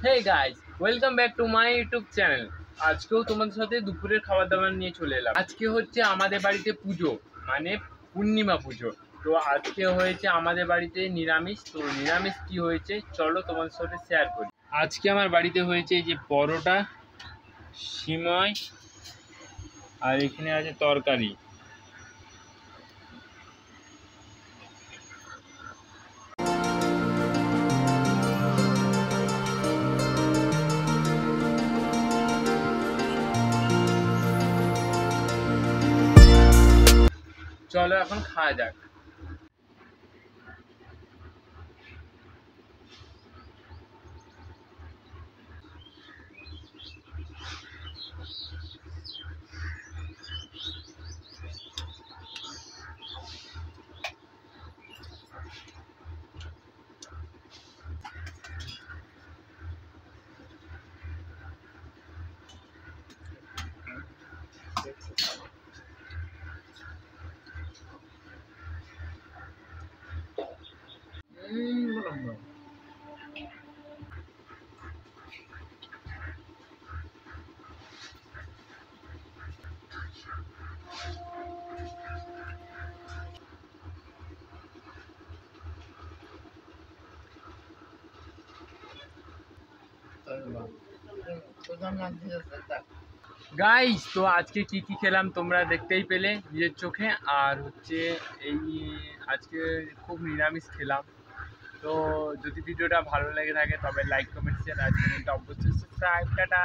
Hey guys, welcome back to my YouTube channel. আজকেও তোমাদের সাথে দুপুরের খাবার দাবার নিয়ে চলে এলাম। আজকে হচ্ছে আমাদের বাড়িতে পুজো, মানে পূর্ণিমা পুজো। তো আজকে হয়েছে আমাদের বাড়িতে নিরামিষ। তো নিরামিষ কি হয়েছে চলো তোমাদের সাথে শেয়ার করি। আজকে আমার বাড়িতে হয়েছে যে পরোটা, সিমই, আর এখানে আছে তরকারি। চলো এখন খাওয়া যাক। গাইস, তো আজকে কি কি খেলাম তোমরা দেখতেই পেলে নিজের চোখে। আর হচ্ছে এই আজকে খুব নিরামিষ খেলাম। তো যদি ভিডিওটা ভালো লেগে থাকে তবে লাইক, কমেন্ট, শেয়ার আর চ্যানেলটা অবশ্যই সাবস্ক্রাইব। টাটা।